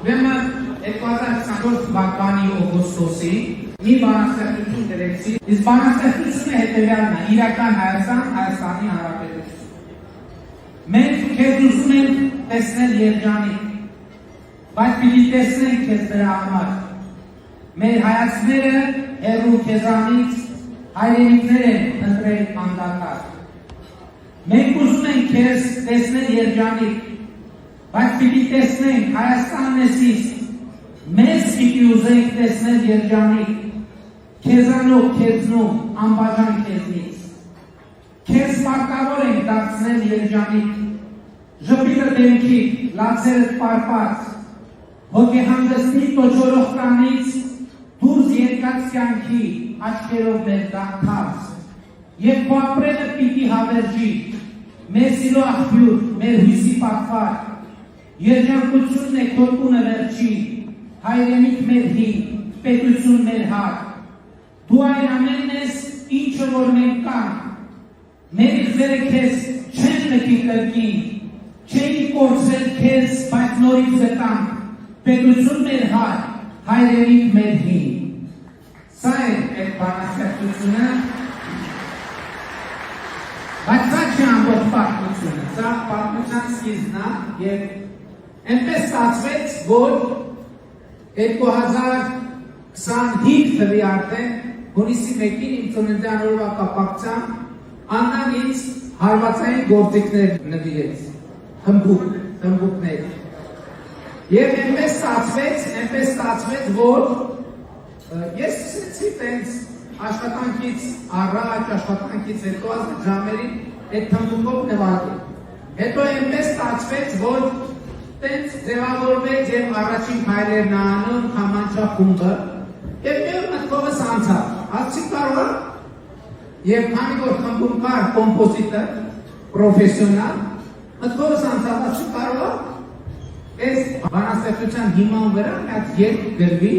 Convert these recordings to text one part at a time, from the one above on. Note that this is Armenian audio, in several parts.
Ուրեմն 2024 թվականի օգոստոսի մի բանաստեղծություն գրեցի, իսկ բանաստեղծությունը հետևյալն է՝ իրական Հայաստան, Հայաստանի Հանրապետություն։ Մենք քեզ ուզում ենք տեսնել երջանիկ, բայց պիտի տեսնենք քեզ դրա համար։ Մեր հայացքները հեռու քեզանից հայրենիքներ են ընտրել անդադար։ Մենք ուզում ենք քեզ տեսնել երջանիկ, բայց պիտի տեսնենք Հայաստանն ես իսկ, մեզ պիտի ուզենք տեսնել երջանիկ, քեզանով քեզնում, անբաժան քեզնից։ Քեզ պարտավոր ենք դարձնել երջանիկ, ժպիտը դեմքիդ, լացերդ պարպած, հոգեհանգստի տոճորող տանից դուրս եկած կյանքի աչքերով մեր դարձած, և քո ապրելը պիտի հավերժի, մեր սիրո աղբյուր, մեր հույսի պատվար, երջանկությունն է քո տունը վերջի, հայրենիք մեր հին, պետություն մեր հար։ Դու այն ամենն ես, ինչը որ մենք կանք, մեր իղձերը քեզ չեն մտի կրկին, չէի կորցրել քեզ, բայց նորից գտանք, պետություն մեր հար, հայրենիք մեր հին։ Սա է այդ բանաստեղծությունը, բայց սա չի ամբողջ պատմությունը, սա պատմության սկիզբն է, և այնպես ստացվեց, որ 2025 թվականի արդեն հունիսի 1-ին իմ ծննդյան օրվա կապակցությամբ Աննան ինձ հարվածային գործիքներ նվիրեց, հմբուկներ։ Եվ այնպես ստացվեց, որ ես սկսեցի տենց աշխատանքից առաջ, աշխատանքից հետո ժամերին այդ հմբուկով նվագել։ Հետո այնպես ստացվեց, որ տենց ձևավորվեց և առաջին հայրերն անում համանչա խումբը և մի օր մտքովս անցավ, ասի կարողա և քանի որ խմբում կար կոմպոզիտոր, պրոֆեսիոնալ, մտքովս անցավ, ասի կարողա այս բանաստեղծության հիման վրա մի հատ երգ գրվի։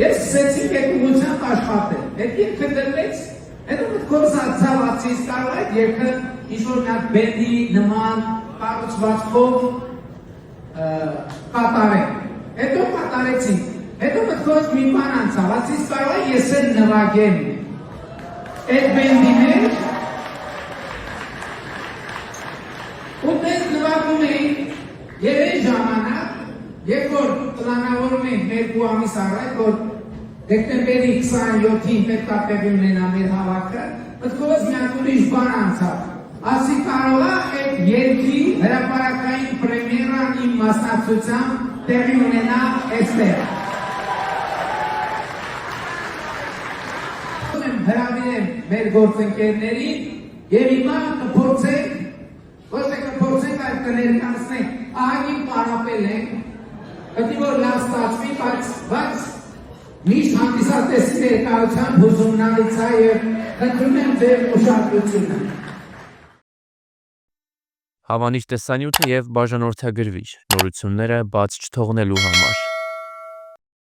Ես սկսեցի եկուղությամբ աշխատել, այդ երգը դրվեց, հետո մտքովս անցավ, ասի կարողա այդ երգը ինչ-որ մի հատ բենդի նման կառուցվածքով կատարենք, հետո կատարեցինք, հետո մտքովս մի բան անցավ, ասից կարող է ես էլ նվագեմ այդ բենդի մեջ, ու տենց նվագում էինք, և այն ժամանակ, երբ որ պլանավորում ենք երկու ամիս առաջ, որ դեկտեմբերի 27-ին պետք է տեղի ունենա մեր հավաքը, մտքովս մի հատ ուրիշ բան անցավ, ասի կարող է այդ երգի հրապարակային պրեմիերան իմ մասնակցությամբ տեղի ունենա այստեղ։ Հրավիրեմ մեր գործընկերներին և հիմա կփորձենք, ոչ թե կփորձենք, այլ կներկայացնենք, ահագին պարապել ենք, պետք է որ լավ ստացվի, բայց միշտ հանդիսատեսի ներկայությամբ հուզումնալից է և խնդրում եմ ձեր ուշադրությունը։ Հավանիչ տեսանյութը և բաժանորդագրվիչ նորությունները բաց չթողնելու համար։